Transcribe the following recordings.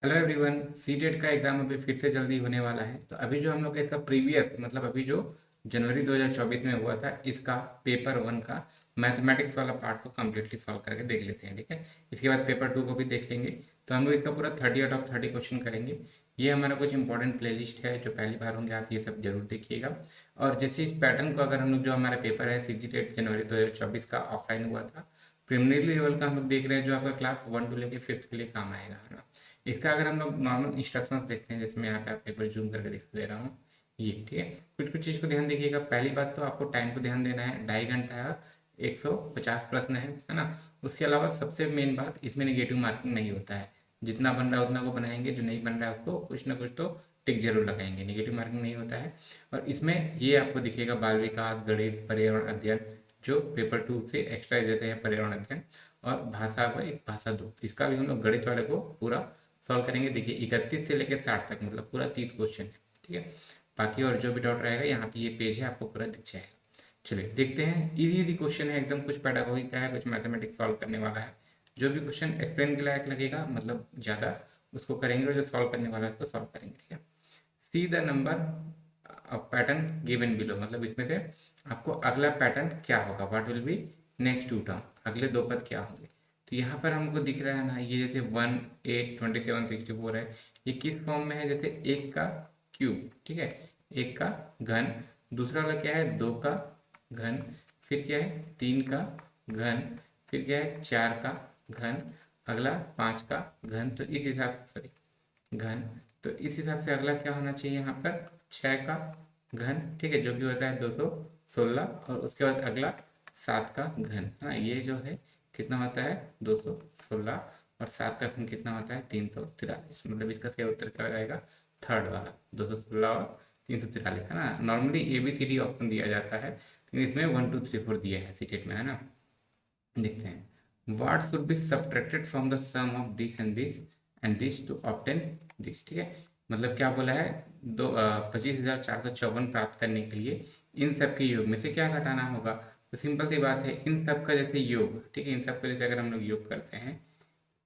Hello everyone. CTET का exam अभी फिर से जल्दी होने वाला है। तो अभी जो हम लोग का इसका प्रीवियस मतलब अभी जो जनवरी 2024 में हुआ था इसका पेपर वन का मैथमेटिक्स वाला पार्ट को कम्प्लीटली सॉल्व करके देख लेते हैं। ठीक है, इसके बाद पेपर टू को भी देख लेंगे। तो हम लोग इसका पूरा 30 आउट ऑफ 30 क्वेश्चन करेंगे। ये हमारा कुछ इंपॉर्टेंट प्लेलिस्ट है, जो पहली बार होंगे आप ये सब जरूर देखिएगा। और जैसे इस पैटर्न को अगर हम लोग जो हमारा पेपर है सीजीटेट जनवरी 2024 का ऑफलाइन हुआ था, प्रिलिमिनरी लेवल का हम लोग देख रहे हैं, जो आपका क्लास 1 टू लेके 5th के लिए काम आएगा, है ना। इसका अगर हम लोग नॉर्मल इंस्ट्रक्शंस देखते हैं, जैसे मैं यहाँ पे आपको एक बार जूम करके दिखा दे रहा हूँ। ये ठीक है, कुछ कुछ चीज़ को ध्यान देखिएगा। पहली बात तो आपको टाइम को ध्यान देना है, 2.5 घंटा है और 150 प्रश्न है ना। उसके अलावा सबसे मेन बात, इसमें नेगेटिव मार्किंग नहीं होता है। जितना बन रहा है उतना को बनाएंगे, जो नहीं बन रहा है उसको कुछ ना कुछ तो टिक जरूर लगाएंगे। नेगेटिव मार्किंग नहीं होता है। और इसमें ये आपको दिखेगा बाल विकास, गणित, पर्यावरण अध्ययन, जो पेपर टू से एक्स्ट्रा देते हैं पर्यावरण अध्ययन। और भाषा को एक भाषा दो, इसका भी हम लोग गणित वाले को पूरा सॉल्व करेंगे। देखिए 31 से लेकर 60 तक मतलब पूरा 30 क्वेश्चन है। ठीक है, बाकी और जो भी डाउट रहेगा यहाँ पे ये पेज है, आपको पूरा दिख जाएगा। चलिए देखते हैं। इजी इजी क्वेश्चन है एकदम, कुछ पेडागोगी का है, कुछ मैथमेटिक्स सॉल्व करने वाला है। जो भी क्वेश्चन एक्सप्लेन के लायक लगेगा मतलब ज़्यादा, उसको करेंगे, और जो सॉल्व करने वाला है उसको सॉल्व करेंगे। ठीक है, see the number pattern given below, मतलब इसमें से आपको अगला पैटर्न क्या होगा, what will be next two term, अगले दो पद क्या होंगे। तो यहाँ पर हमको दिख रहा है ना, ये जैसे 1 8 27 64 है। ये किस फॉर्म में है, जैसे एक का क्यूब, ठीक है, एक का घन। दूसरा वाला क्या है, दो का घन। फिर क्या है, तीन का घन। फिर क्या है, चार का घन। अगला पाँच का घन। तो इस हिसाब से, सॉरी, घन। तो इस हिसाब से अगला क्या होना चाहिए यहाँ पर, 6 का घन, ठीक है, जो कि होता है 216। और उसके बाद अगला 7 का घन, है ना। ये जो है कितना होता है, 216। और 7 का घन कितना होता है, 343। मतलब इसका सही उत्तर क्या हो जाएगा, थर्ड वाला, 216 और 343, है ना। नॉर्मली ABCD ऑप्शन दिया जाता है, लेकिन इसमें 1 2 3 4 दिया है सीटेट में, है ना। देखते हैं, what should be subtracted from the sum of this and this to obtain this. ठीक है, मतलब क्या बोला है, 25,454 प्राप्त करने के लिए इन सब के योग में से क्या घटाना होगा। तो सिंपल सी बात है, इन सब का जैसे योग, ठीक है, इन सब का जैसे अगर हम लोग योग करते हैं,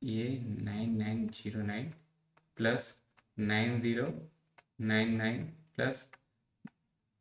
ये 9909 प्लस 9099 प्लस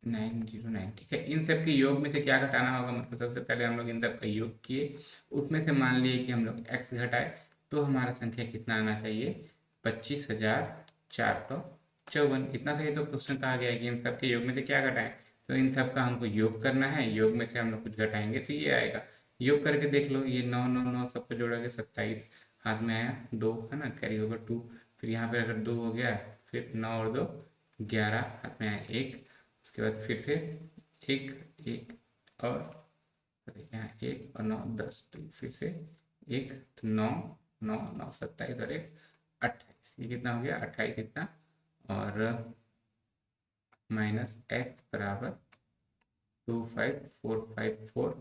909, ठीक है, इन सब के योग में से क्या घटाना होगा। मतलब सबसे पहले हम लोग इन सब का योग किए, उसमें से मान लिए कि हम लोग x घटाए, तो हमारा संख्या कितना आना चाहिए, 25,454। इतना सही तो क्वेश्चन कहा गया है कि इन सब के योग में से क्या घटाएं। तो इन सब का हमको योग करना है, योग में से हम लोग कुछ घटाएंगे तो ये आएगा। योग करके देख लो, ये 9 9 9 सबको जोड़ोगे 27, हाथ में आया 2, है ना, कैरी होगा 2। फिर यहाँ पे अगर 2 हो गया, फिर 9 और 2 11, हाथ में आया 1। उसके बाद फिर से एक, एक और यहाँ 1 और 9 10, तो फिर से एक, तो 9 9 9 27 और एक 28, ये कितना हो गया 28 इतना। और माइनस एक्स बराबर 25454।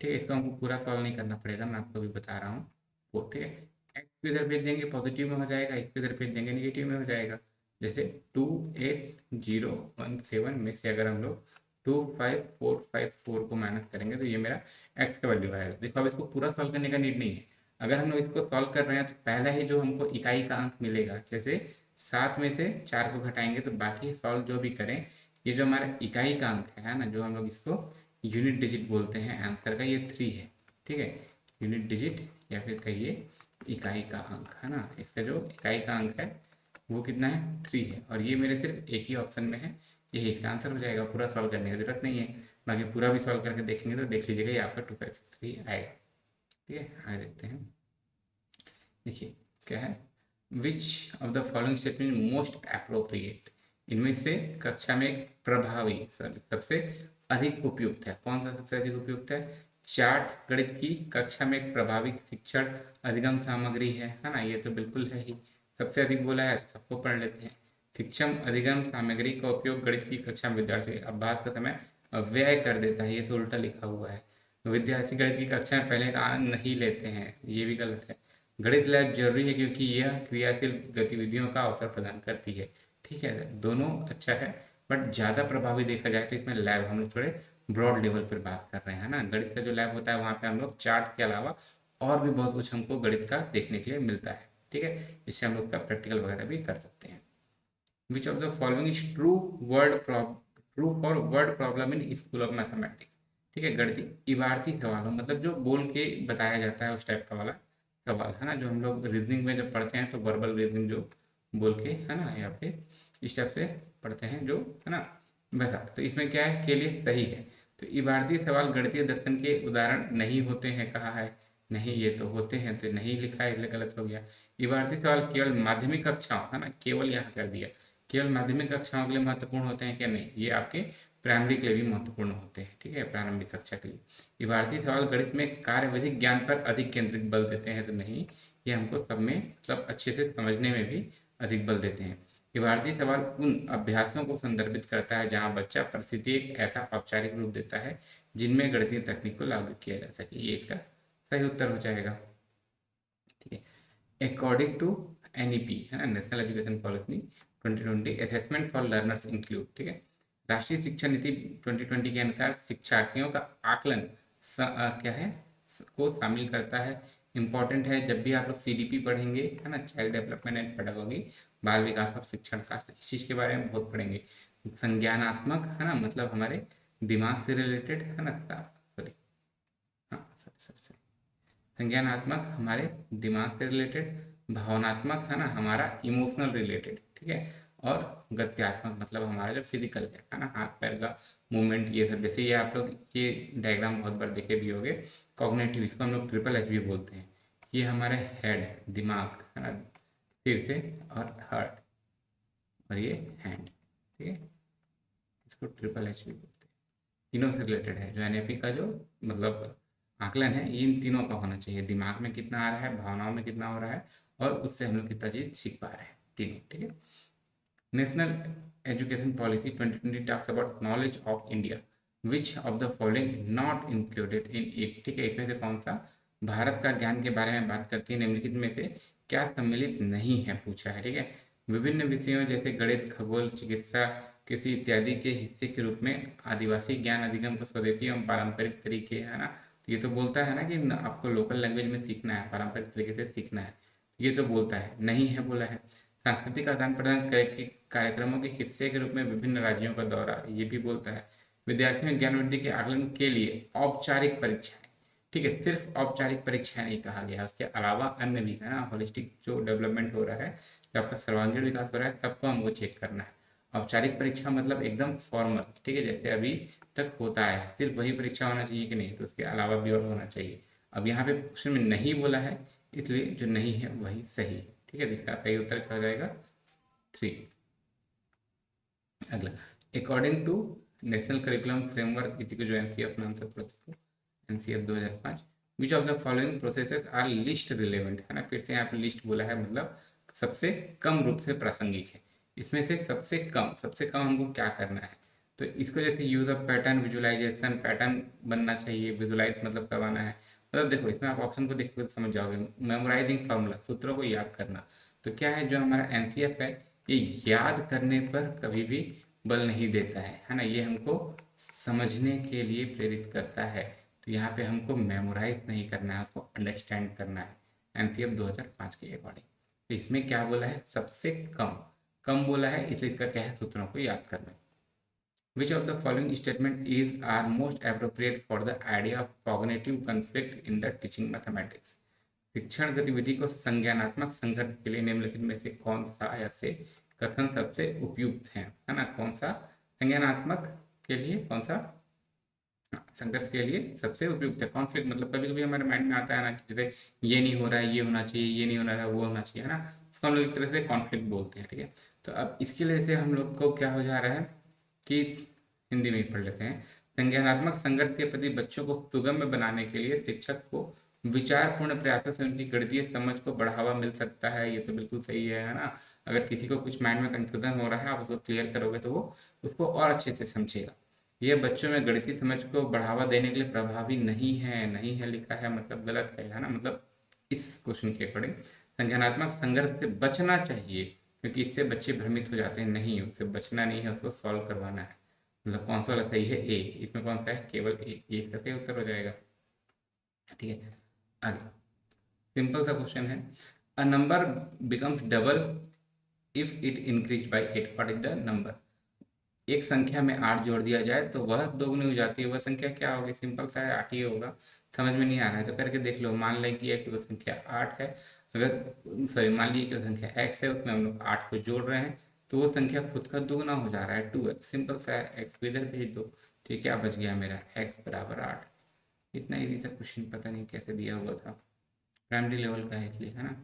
ठीक है, इसको हमको पूरा सॉल्व नहीं करना पड़ेगा, मैं आपको भी बता रहा हूँ। वो ठीक है, एक्स को इधर भेज देंगे पॉजिटिव में हो जाएगा, इसको इधर भेज देंगे नेगेटिव में हो जाएगा। जैसे 28017 में से अगर हम लोग 25454 को माइनस करेंगे तो ये मेरा एक्स का वैल्यू आएगा। देखो अब इसको पूरा सॉल्व करने का नीड नहीं है। अगर हम लोग इसको सॉल्व कर रहे हैं तो पहला ही जो हमको इकाई का अंक मिलेगा, जैसे 7 में से 4 को घटाएंगे तो बाकी सॉल्व जो भी करें, ये जो हमारा इकाई का अंक है ना, जो हम लोग इसको यूनिट डिजिट बोलते हैं आंसर का, ये 3 है। ठीक है, यूनिट डिजिट या फिर कहिए इकाई का अंक, है ना। इसका जो इकाई का अंक है वो कितना है, 3 है। और ये मेरे सिर्फ एक ही ऑप्शन में है, यही इसका आंसर हो जाएगा। पूरा सॉल्व करने की जरूरत नहीं है। बाकी पूरा भी सॉल्व करके देखेंगे तो देख लीजिएगा ये आपका 2563 आएगा। ठीक है, आगे देखते हैं। देखिए क्या है, which of the following statement most appropriate, इनमें से कक्षा में प्रभावी सबसे अधिक उपयुक्त है। कौन सा सबसे अधिक उपयुक्त है, चार्ट गणित की कक्षा में एक प्रभावी शिक्षण अधिगम सामग्री है ना। ये तो बिल्कुल है ही, सबसे अधिक बोला है, सबको पढ़ लेते हैं। शिक्षण अधिगम सामग्री का उपयोग गणित की कक्षा में विद्यार्थी अभ्यास का समय व्यय कर देता है, ये तो उल्टा लिखा हुआ है। विद्यार्थी गणित की कक्षा में पहले का आनंद नहीं लेते हैं, ये भी गलत है। गणित लैब जरूरी है क्योंकि यह क्रियाशील गतिविधियों का अवसर प्रदान करती है। ठीक है, दोनों अच्छा है, बट ज़्यादा प्रभावी देखा जाए तो इसमें लैब हम लोग थोड़े ब्रॉड लेवल पर बात कर रहे हैं ना। गणित का जो लैब होता है वहाँ पे हम लोग चार्ट के अलावा और भी बहुत कुछ हमको गणित का देखने के लिए मिलता है। ठीक है, इससे हम लोग उसका प्रैक्टिकल वगैरह भी कर सकते हैं। विच of the following is true for word problem in school of mathematics. ठीक है, गणितीय इबारती सवाल हो, मतलब जो बोल के बताया जाता है उस टाइप का वाला सवाल, है ना, जो हम लोग रीजनिंग में जब पढ़ते हैं तो वर्बल रीजनिंग जो बोल के, है ना, या फिर इस टाइप से पढ़ते हैं जो, है ना, वैसा। तो इसमें क्या है, के लिए सही है। तो इबारती सवाल गणितीय दर्शन के उदाहरण नहीं होते हैं, कहा है नहीं, ये तो होते हैं, तो नहीं लिखा है, इसलिए गलत हो गया। इबारती सवाल केवल माध्यमिक कक्षाओं, है ना, केवल यहाँ कर दिया, केवल माध्यमिक कक्षाओं के लिए महत्वपूर्ण होते हैं क्या, नहीं, ये आपके प्राइमरी के लिए भी महत्वपूर्ण होते हैं। ठीक है, प्रारंभिक कक्षा के लिए। इबारती सवाल गणित में कार्यविधिक ज्ञान पर अधिक केंद्रित बल देते हैं, तो नहीं, ये हमको सब में मतलब अच्छे से समझने में भी अधिक बल देते हैं। इबारती सवाल उन अभ्यासों को संदर्भित करता है जहां बच्चा परिस्थिति एक ऐसा औपचारिक रूप देता है जिनमें गणितीय तकनीक को लागू किया जा सके, ये इसका सही उत्तर हो जाएगा। ठीक है, अकॉर्डिंग टू एनईपी, है ना, national education policy 2020, assessment for learners include, ठीक है, राष्ट्रीय शिक्षा नीति 2020 के अनुसार शिक्षार्थियों का आकलन क्या है, को शामिल करता है। इंपॉर्टेंट है, जब भी आप लोग सीडीपी पढ़ेंगे, है ना, चाइल्ड डेवलपमेंट एंड पेडागोगी, बाल विकास और शिक्षण शास्त्र, इस चीज़ के बारे में बहुत पढ़ेंगे। संज्ञानात्मक, है ना, मतलब हमारे दिमाग से रिलेटेड, है ना, सॉरी, हाँ, सॉरी, संज्ञानात्मक हमारे दिमाग से रिलेटेड, भावनात्मक, है ना, हमारा इमोशनल रिलेटेड, ठीक है, और गत्यात्मक मतलब हमारा जो फिजिकल है ना, हाथ पैर का मूवमेंट, ये सब। जैसे ये आप लोग ये डायग्राम बहुत बार देखे भी होंगे, कॉग्निटिव, इसको हम लोग ट्रिपल एच भी बोलते हैं। ये हमारे हेड, दिमाग, है ना, सिर से, और हार्ट, और ये हैंड, ठीक है, इसको ट्रिपल एच भी बोलते हैं। तीनों से रिलेटेड है जो एनएपी का जो मतलब आकलन है, इन तीनों का होना चाहिए, दिमाग में कितना आ रहा है, भावनाओं में कितना हो रहा है, और उससे हम लोग कितना चीज सीख पा रहे हैं, तीनों। ठीक है, national education policy 2020 talks about knowledge of India, which of the following not included in it. ठीक है, इसमें से कौन सा भारत का ज्ञान के बारे में बात करती है, निम्नलिखित में से क्या सम्मिलित नहीं है, पूछा है। ठीक है, विभिन्न विषयों जैसे गणित, खगोल, चिकित्सा, कृषि इत्यादि के हिस्से के रूप में आदिवासी ज्ञान अधिगम को स्वदेशी एवं पारंपरिक तरीके, है ना, ये तो बोलता है ना कि आपको लोकल लैंग्वेज में सीखना है, पारंपरिक तरीके से सीखना है, ये तो बोलता है, नहीं है बोला है। सांस्कृतिक आदान प्रदान कार्यक्रमों के हिस्से के रूप में विभिन्न राज्यों का दौरा, ये भी बोलता है। विद्यार्थियों में ज्ञान वृद्धि के आकलन के लिए औपचारिक परीक्षाएं, ठीक है, सिर्फ औपचारिक परीक्षाएं नहीं कहा गया, उसके अलावा अन्य भी, है ना, होलिस्टिक जो डेवलपमेंट हो रहा है, जो आपका सर्वांगीण विकास हो रहा है, सबको हमको चेक करना है। औपचारिक परीक्षा मतलब एकदम फॉर्मल, ठीक है, जैसे अभी तक होता है, सिर्फ वही परीक्षा होना चाहिए कि नहीं, तो उसके अलावा भी और होना चाहिए। अब यहाँ पे क्वेश्चन में नहीं बोला है, इसलिए जो नहीं है वही सही है। ठीक है, जिसका सही उत्तर क्या हो जाएगा, 3। अगला, according to national curriculum framework, इसी को जो एनसीएफ नाम से पढ़ते थे, NCF 2005, which of the following processes are least relevant, है ना, फिर से यहाँ पे लिस्ट बोला है, मतलब सबसे कम रूप से प्रासंगिक है। इसमें से सबसे कम हमको क्या करना है, तो इसको जैसे use of pattern visualisation, pattern बनना चाहिए, विजुलाइज मतलब करवाना है, मतलब देखो इसमें आप ऑप्शन को देख के समझ जाओगे। मेमोराइजिंग फार्मूला, सूत्रों को याद करना, तो क्या है, जो हमारा एनसीएफ है, ये याद करने पर कभी भी बल नहीं देता है ना, ये हमको समझने के लिए प्रेरित करता है। तो यहाँ पे हमको मेमोराइज नहीं करना है, उसको अंडरस्टैंड करना है, एनसीएफ 2005 के अकॉर्डिंग। तो इसमें क्या बोला है, सबसे कम कम बोला है, इसलिए इसका क्या है, सूत्रों को याद करना। Which of the following statement is are most appropriate for the idea of cognitive conflict in the teaching mathematics? शिक्षण गतिविधि को संज्ञानात्मक संघर्ष के लिए निम्नलिखित में से कौन सा ऐसे कथन सबसे उपयुक्त है ना, कौन सा संज्ञानात्मक के लिए, कौन सा संघर्ष के लिए सबसे उपयुक्त है। कॉन्फ्लिक्ट मतलब कभी कभी हमारे माइंड में आता है ना कि जैसे ये नहीं हो रहा है, ये होना चाहिए, ये नहीं होना रहा है, वो होना चाहिए, है ना, उसको हम लोग एक तरह से कॉन्फ्लिक्ट बोलते हैं। ठीक है, तो अब इसके लिए से हम लोग को क्या हो जा रहा है कि हिंदी में ही पढ़ लेते हैं। संज्ञानात्मक संघर्ष के प्रति बच्चों को सुगम्य बनाने के लिए शिक्षक को विचारपूर्ण प्रयासों से उनकी गणितीय समझ को बढ़ावा मिल सकता है, ये तो बिल्कुल सही है ना। अगर किसी को कुछ माइंड में कंफ्यूजन हो रहा है, आप उसको क्लियर करोगे तो वो उसको और अच्छे से समझेगा। यह बच्चों में गणितीय समझ को बढ़ावा देने के लिए प्रभावी नहीं है, नहीं है लिखा है मतलब गलत है ना, मतलब इस क्वेश्चन के अकॉर्डिंग संज्ञानात्मक संघर्ष से बचना चाहिए, क्योंकि इससे बच्चे भ्रमित हो जाते हैं, नहीं, उससे बचना नहीं है, उसको सॉल्व करवाना है। मतलब कौन सा वाला सही है, ए, इसमें कौन सा है, केवल ए, ये इसका सही उत्तर हो जाएगा। ठीक है, आगे सिंपल सा क्वेश्चन है, a number becomes double if it increase by 8, what is the number? एक संख्या में 8 जोड़ दिया जाए तो वह दोगुनी हो जाती है, वह संख्या क्या होगी? सिंपल सा है, 8 ही होगा। समझ में नहीं आ रहा है तो करके देख लो। मान लेंगे कि वो संख्या 8 है, अगर सॉरी मान लीजिए कि वो संख्या x है, उसमें हम लोग 8 को जोड़ रहे हैं तो वो संख्या खुद का दुगना हो जा रहा है, 2x। सिंपल सा है, x को इधर भेज दो तो ये क्या बच गया मेरा? x बराबर 8। इतना इजी सा क्वेश्चन, पता नहीं कैसे दिया हुआ था, प्राइमरी लेवल का है इसलिए, है ना।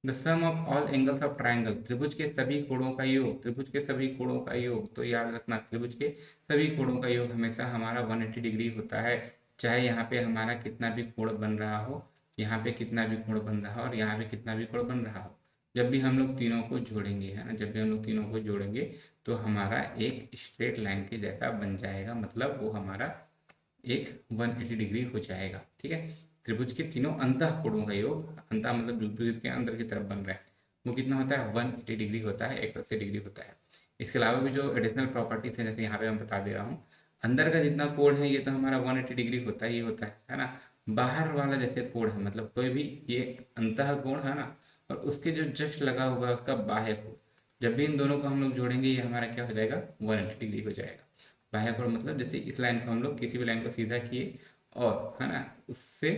The sum of all angles of triangle, त्रिभुज के सभी कोणों का योग, त्रिभुज के सभी कोणों का योग। तो याद रखना, त्रिभुज के सभी कोणों का योग हमेशा हमारा 180 डिग्री होता है, चाहे यहाँ पे हमारा कितना भी कोण बन रहा हो, यहाँ पे कितना भी कोण बन रहा हो और यहाँ पे कितना भी कोण बन रहा हो। जब भी हम लोग तीनों को जोड़ेंगे, है ना, जब भी हम लोग तीनों को जोड़ेंगे तो हमारा एक स्ट्रेट लाइन के जैसा बन जाएगा, मतलब वो हमारा एक 180 डिग्री हो जाएगा। ठीक है, त्रिभुज के तीनों अंतः कोणों का योग, अंतः मतलब त्रिभुज के अंदर की तरफ बन रहा है, वो कितना होता है? 180 डिग्री होता है, 180 डिग्री होता है। इसके अलावा भी जो एडिशनल प्रॉपर्टीज है, जैसे यहाँ पे मैं बता दे रहा हूँ, अंदर का जितना कोण है ये तो हमारा 180 डिग्री होता ही होता है ना। बाहर वाला जैसे कोण है, मतलब कोई भी ये अंतः कोण है ना, और उसके जो जस्ट लगा हुआ है उसका बाह्य कोण, जब भी इन दोनों को हम लोग जोड़ेंगे ये हमारा क्या हो जाएगा? 180 डिग्री हो जाएगा। बाह्य कोण मतलब जैसे इस लाइन को हम लोग किसी भी लाइन को सीधा किए और, है ना, उससे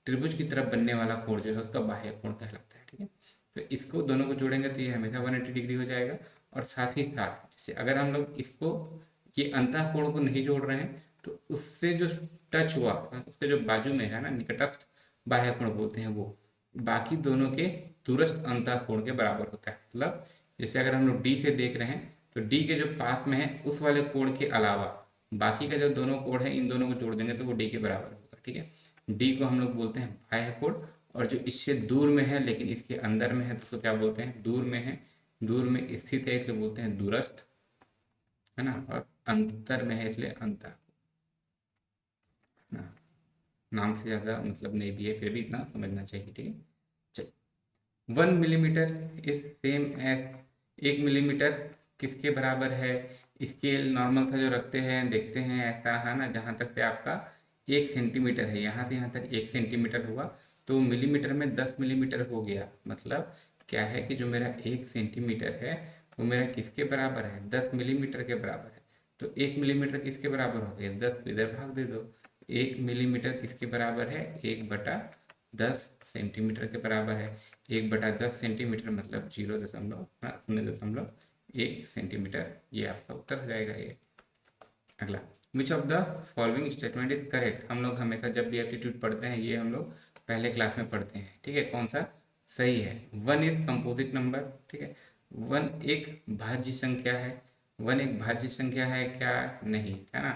त्रिभुज की तरफ बनने वाला कोण जो है उसका बाह्य कोण कहलाता है। ठीक है, तो इसको दोनों को जोड़ेंगे तो ये हमेशा 180 डिग्री हो जाएगा। और साथ ही साथ जैसे अगर हम लोग इसको, ये अंतः कोण को नहीं जोड़ रहे हैं तो उससे जो टच हुआ, उसके जो बाजू में है ना, निकटस्थ बाह्य कोण बोलते हैं, वो बाकी दोनों के दूरस्थ अंतः कोण के बराबर होता है। मतलब जैसे अगर हम लोग डी से देख रहे हैं तो डी के जो पास में है उस वाले कोण के अलावा बाकी का जो दोनों कोण है, इन दोनों को जोड़ देंगे तो वो डी के बराबर होगा। ठीक है, डी को हम लोग बोलते हैं बाह्य कोण, और जो इससे दूर में है लेकिन इसके अंदर में है तो उसको क्या बोलते हैं? दूर में है, दूर में स्थित है इसलिए बोलते हैं दूरस्थ, है ना, और अंतर में है इसलिए अंतर, ना। नाम से ज़्यादा मतलब नहीं भी है, फिर भी इतना समझना चाहिए। ठीक है, चल 1 millimetre is same as, 1 millimetre किसके बराबर है? स्केल नॉर्मल सा जो रखते हैं, देखते हैं ऐसा, है ना, जहाँ तक से आपका 1 सेंटीमीटर है, यहाँ से यहाँ तक 1 सेंटीमीटर हुआ तो मिलीमीटर में 10 मिलीमीटर हो गया। मतलब क्या है कि जो मेरा 1 सेंटीमीटर है वो मेरा किसके बराबर है? 10 मिलीमीटर के बराबर है। तो 1 मिलीमीटर किसके बराबर हो गया? 10, इधर भाग दे दो। 1 मिलीमीटर किसके बराबर है? 1/10 सेंटीमीटर के बराबर है। 1/10 सेंटीमीटर मतलब 0.1 सेंटीमीटर, ये आपका उत्तर हो जाएगा। ये अगला, विच of the following statement is correct? हम लोग हमेशा जब भी एप्टीट्यूड पढ़ते हैं ये हम लोग पहले क्लास में पढ़ते हैं। ठीक है, कौन सा सही है? 1 इज कंपोजिट नंबर। ठीक है, 1 एक भाज्य संख्या है। 1 एक भाज्य संख्या है क्या? नहीं, है ना।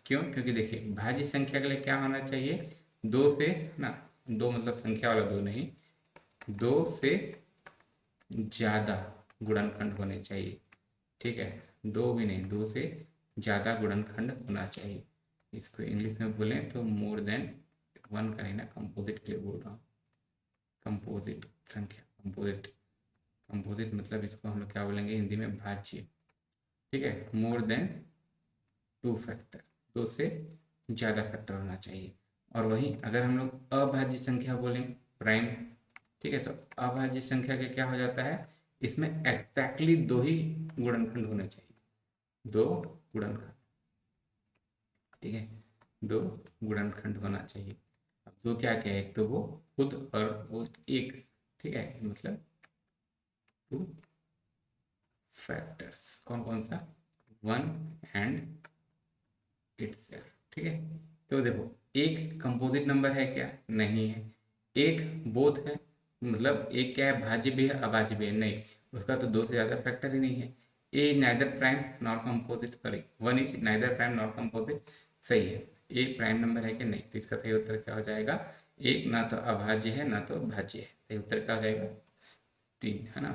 क्यों? क्योंकि देखिए भाज्य संख्या के लिए क्या होना चाहिए? 2 से, ना, 2 मतलब संख्या वाला 2 नहीं, 2 से ज़्यादा गुणनखंड होने चाहिए। ठीक है, 2 भी नहीं, 2 से ज़्यादा गुणनखंड होना चाहिए। इसको इंग्लिश में बोलें तो मोर देन 1 का नहीं ना, कंपोजिट के लिए बोल रहा हूँ। कंपोजिट संख्या, कंपोजिट, कंपोजिट मतलब इसको हम लोग क्या बोलेंगे हिंदी में? भाज्य। ठीक है, मोर देन 2 फैक्टर, 2 से ज़्यादा फैक्टर होना चाहिए। और वहीं अगर हम लोग अभाज्य संख्या बोलें, प्राइम, ठीक है, तो अभाज्य संख्या के क्या हो जाता है? इसमें एग्जैक्टली 2 ही गुणनखंड होने चाहिए, 2 गुणनखंड। ठीक है, 2 गुणनखंड होना चाहिए। अब 2 क्या क्या है? एक तो वो खुद और वो एक। ठीक है, मतलब 2 फैक्टर्स, कौन कौन सा? 1 एंड इटसेल्फ। ठीक है, तो देखो एक कंपोजिट नंबर है क्या? नहीं है। एक बोथ है, मतलब एक क्या है? भाज्य भी है अभाज्य भी है? नहीं, उसका तो 2 से ज़्यादा फैक्टर ही नहीं है। A neither prime nor composite, sorry 1 is neither prime nor composite, सही है। ए प्राइम नंबर है कि नहीं? तो इसका सही उत्तर क्या हो जाएगा? एक ना तो अभाज्य है ना तो भाज्य है, सही उत्तर क्या हो जाएगा? 3, है ना।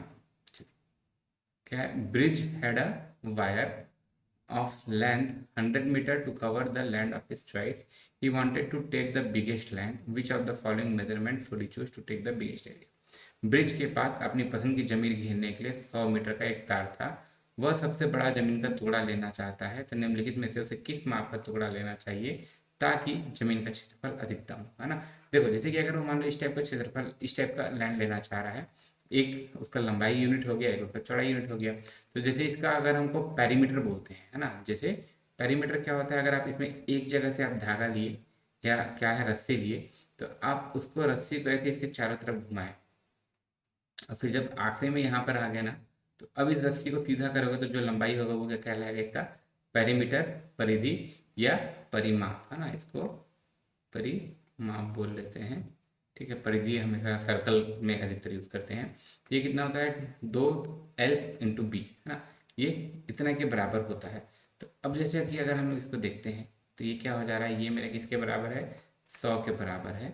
क्या है? Bridge had a wire of length 100 meter to cover the land of his choice. He wanted to take the biggest land. Which of the following measurements should he choose to take the biggest area? Bridge के पास अपनी पसंद की जमीन घेरने के लिए 100 metre का एक तार था। वह सबसे बड़ा जमीन का टुकड़ा लेना चाहता है, तो निम्नलिखित में से उसे किस माप का टुकड़ा लेना चाहिए ताकि जमीन का क्षेत्रफल अधिकतम हो, है ना। देखो जैसे कि अगर वो मान लो इस टाइप का क्षेत्रफल, इस टाइप का लैंड लेना चाह रहा है, एक उसका लंबाई यूनिट हो गया, एक उसका चौड़ाई यूनिट हो गया, तो जैसे इसका अगर हमको पेरीमीटर बोलते हैं, है ना, जैसे पेरीमीटर क्या होता है, अगर आप इसमें एक जगह से आप धागा लिए या क्या है रस्सी लिए, तो आप उसको रस्सी को ऐसे इसके चारों तरफ घुमाएं, और फिर जब आखिरी में यहाँ पर आ गया ना, तो अब इस रस्सी को सीधा करोगे तो जो लंबाई होगा वो क्या कहलाएगा, इसका पेरीमीटर, परिधि या परिमाप, है ना, इसको परिमाप बोल लेते हैं। ठीक है, परिधि हमेशा सर्कल में अधिकतर यूज करते हैं। ये कितना होता है, 2L/B, है ना, ये इतना के बराबर होता है। तो अब जैसे कि अगर हम लोग इसको देखते हैं तो ये क्या हो जा रहा है, ये मेरे किसके बराबर है, 100 के बराबर है।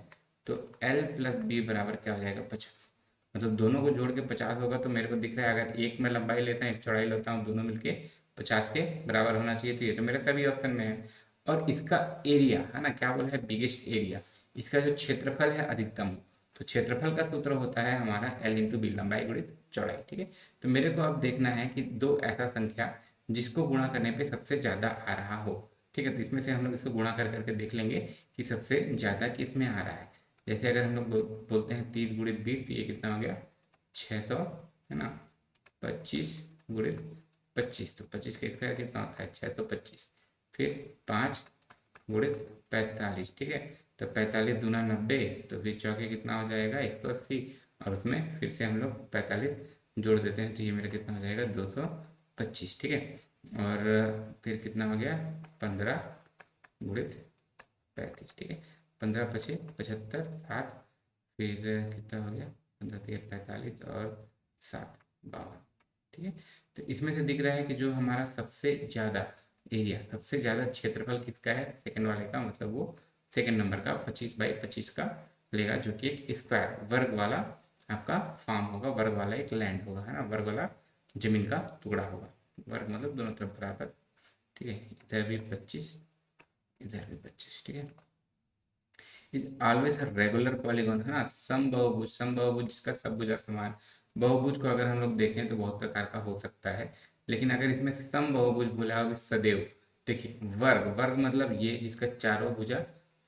तो L+B बराबर क्या हो जाएगा, 50। मतलब दोनों को जोड़ के 50 होगा, तो मेरे को दिख रहा है अगर एक में लंबाई लेता हूँ एक चौड़ाई लेता हूँ, दोनों मिलके 50 के बराबर होना चाहिए। तो ये तो मेरे सभी ऑप्शन में है। और इसका एरिया, है ना, क्या बोला है, बिगेस्ट एरिया, इसका जो क्षेत्रफल है अधिकतम। तो क्षेत्रफल का सूत्र होता है हमारा L/B, लंबाई गुणित चौड़ाई। ठीक है, तो मेरे को अब देखना है कि दो ऐसा संख्या जिसको गुणा करने पे सबसे ज़्यादा आ रहा हो। ठीक है, तो इसमें से हम लोग इसको गुणा कर करके देख लेंगे कि सबसे ज़्यादा किस में आ रहा है। जैसे अगर हम लोग बोलते हैं 30 × 20, तो ये कितना हो गया, 600, है ना, 25 × 25, तो 25 का स्क्वायर कितना होता है, 625। फिर 5 × 45, ठीक है, तो 45 दूना 90, तो फिर चौके कितना हो जाएगा, 180, और उसमें फिर से हम लोग 45 जोड़ देते हैं, तो ये मेरा कितना हो जाएगा, 225। ठीक है, और फिर कितना हो गया, 15 × 35, ठीक है, 15×5 = 75, 60, फिर कितना हो गया, 15×3 = 45 और 7 52। ठीक है, तो इसमें से दिख रहा है कि जो हमारा सबसे ज़्यादा एरिया, सबसे ज़्यादा क्षेत्रफल किसका है, सेकंड वाले का, मतलब वो सेकंड नंबर का 25/25 का लेगा, जो कि एक स्क्वायर वर्ग वाला आपका फार्म होगा, वर्ग वाला एक लैंड होगा, है ना, वर्ग वाला जमीन का टुकड़ा होगा। वर्ग मतलब दोनों तरफ बराबर। ठीक है, इधर भी 25, इधर भी 25। ठीक है, इज ऑलवेज रेगुलर पॉलीगॉन, है ना, समबाहुभुज, समबाहुभुज जिसका सब भुजा समान। बहुभुज को अगर हम लोग देखें तो बहुत प्रकार का हो सकता है, लेकिन अगर इसमें समबाहुभुज बोला हो सदैव, देखिए वर्ग, वर्ग मतलब ये जिसका चारों भुजा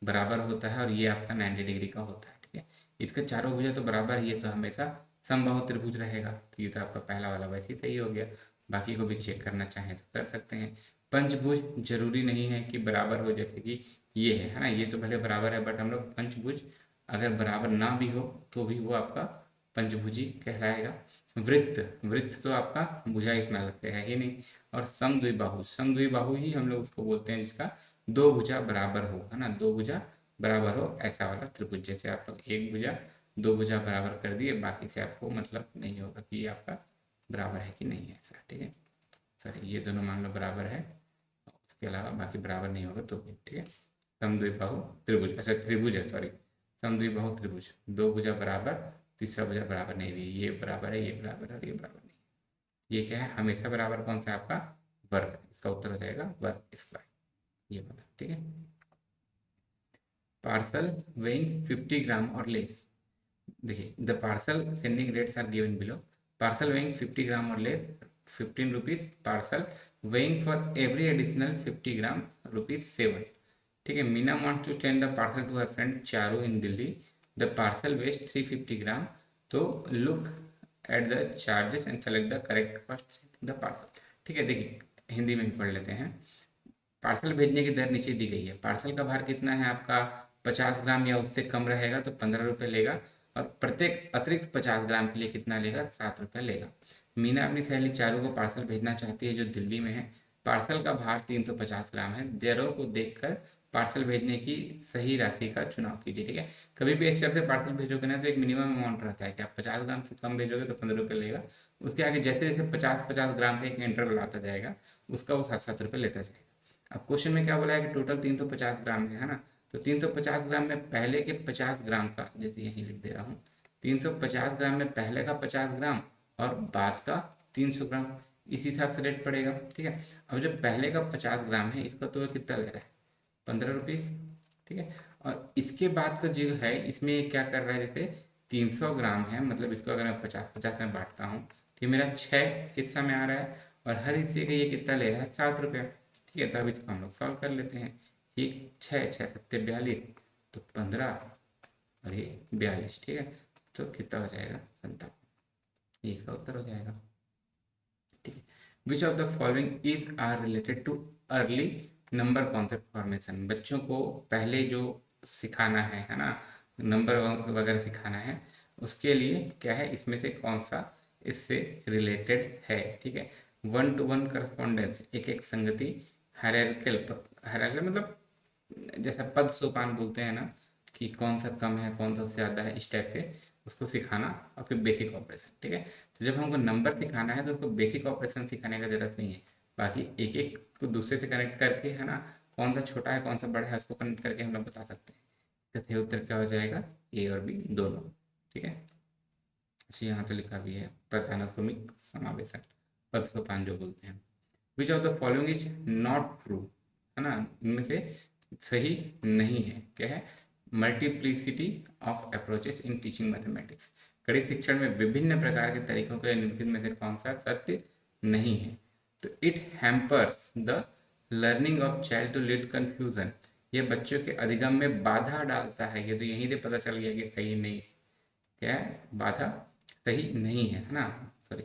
बराबर होता है और ये आपका 90 डिग्री का होता है। ठीक है, इसका चारों भुजा तो बराबर है, ये तो हमेशा समबाहु त्रिभुज रहेगा। तो ये तो आपका पहला वाला वैसे ही सही हो गया। बाकी को भी चेक करना चाहें तो कर सकते हैं। पंचभुज जरूरी नहीं है कि बराबर हो, जैसे कि ये है ना, ये तो भले बराबर है, बट हम लोग पंचभुज अगर बराबर ना भी हो तो भी वो आपका पंचभुजी कहलाएगा। वृत्त, वृत्त तो आपका भुजा इसमें अलग से है ही नहीं। और समद्विबाहु, समद्विबाहु ही हम लोग उसको बोलते हैं जिसका दो भुजा बराबर हो, है ना, दो भुजा बराबर हो, ऐसा वाला त्रिभुज। जैसे आप लोग एक भुजा दो भुजा बराबर कर दिए, बाकी से आपको मतलब नहीं होगा कि ये आपका बराबर है कि नहीं है, ऐसा। ठीक है, सॉरी, ये दोनों मान लो बराबर है, उसके अलावा बाकी बराबर नहीं होगा तो भी। ठीक है, समद्विबाहु त्रिभुज, अच्छा त्रिभुज है, सॉरी, समद्विबाहु त्रिभुज, दो भुजा बराबर, तीसरा भुजा बराबर नहीं भी, ये बराबर है, ये बराबर है और ये बराबर नहीं है। ये क्या है, हमेशा बराबर कौन सा आपका, वर्ग। इसका उत्तर हो जाएगा वर्ग स्क्वायर, ये वाला। ठीक है, पार्सल वेइंग 50 ग्राम और लेस। देखिए, the parcel sending rates are given below. Parcel weighing 50 gram और less, 15 rupees. Parcel weighing for every additional 50 gram, ₹7। ठीक है, Meena wants to send the parcel to her friend Charu in Delhi. The parcel weighs 350 ग्राम। तो look at the charges and select the correct cost sending the parcel। ठीक है, देखिए हिंदी में भी पढ़ लेते हैं। पार्सल भेजने की दर नीचे दी गई है। पार्सल का भार कितना है आपका, 50 ग्राम या उससे कम रहेगा तो 15 रुपये लेगा, और प्रत्येक अतिरिक्त 50 ग्राम के लिए कितना लेगा, 7 रुपये लेगा। मीना अपनी सहेली चारू को पार्सल भेजना चाहती है जो दिल्ली में है। पार्सल का भार 350 ग्राम है। दरों को देखकर पार्सल भेजने की सही राशि का चुनाव कीजिए। ठीक है, कभी भी इस से पार्सल भेजोगे ना तो एक मिनिमम अमाउंट रहता है कि आप 50 ग्राम से कम भेजोगे तो 15 रुपये लेगा। उसके आगे जैसे जैसे 50-50 ग्राम का एक इंटरवल आता जाएगा उसका वो 7-7 रुपये लेता जाएगा। अब क्वेश्चन में क्या बोला है कि टोटल 350 ग्राम है ना, तो 350 ग्राम में पहले के 50 ग्राम का, जैसे यहीं लिख दे रहा हूँ, 350 ग्राम में पहले का 50 ग्राम और बाद का 300 ग्राम, इसी हिसाब से रेट पड़ेगा। ठीक है, अब जो पहले का 50 ग्राम है इसका तो कितना ले रहा है, 15 रुपीज़। ठीक है, और इसके बाद का जो है इसमें क्या कर रहा है, जैसे 300 ग्राम है, मतलब इसको अगर मैं 50-50 में बांटता हूँ तो ये मेरा 6 हिस्सा में आ रहा है, और हर हिस्से का ये कितना ले रहा है, 7 रुपये। ठीक है, तो अब इसको हम लोग सॉल्व कर लेते हैं। ये 6 6 7 42, तो 15 और ये 42, ठीक है। तो कितना हो जाएगा 57, ये इसका उत्तर हो जाएगा, ठीक है। Which of the following is are related to early number concept formation. बच्चों को पहले जो सिखाना है ना, नंबर वगैरह सिखाना है, उसके लिए क्या है, इसमें से कौन सा इससे रिलेटेड है, ठीक है। 1-to-1 करस्पॉन्डेंस, एक एक संगति, हायरार्किकल मतलब जैसा पद सोपान बोलते हैं ना, कि कौन सा कम है कौन सा ज़्यादा है, इस टाइप से उसको सिखाना, और फिर बेसिक ऑपरेशन, ठीक है। तो जब हमको नंबर सिखाना है तो उसको बेसिक ऑपरेशन सिखाने का जरूरत नहीं है, बाकी एक एक को दूसरे से कनेक्ट करके है ना, कौन सा छोटा है कौन सा बड़ा है उसको कनेक्ट करके हम लोग बता सकते हैं। तो सही उत्तर क्या हो जाएगा, ए और बी दोनों, ठीक है। अच्छा, यहाँ तो लिखा भी है पदानुक्रमिक समावेशन, पद सोपान जो बोलते हैं। विच of the following is not true, है ना, इनमें से सही नहीं है, क्या है, multiplicity of approaches in teaching mathematics, गणित शिक्षण में विभिन्न प्रकार के तरीकों के निम्नलिखित में से कौन सा सत्य नहीं है। तो it hampers the learning of child to lead confusion, ये बच्चों के अधिगम में बाधा डालता है, ये तो यहीं से पता चल गया कि सही नहीं, क्या है, बाधा सही नहीं है ना, सॉरी,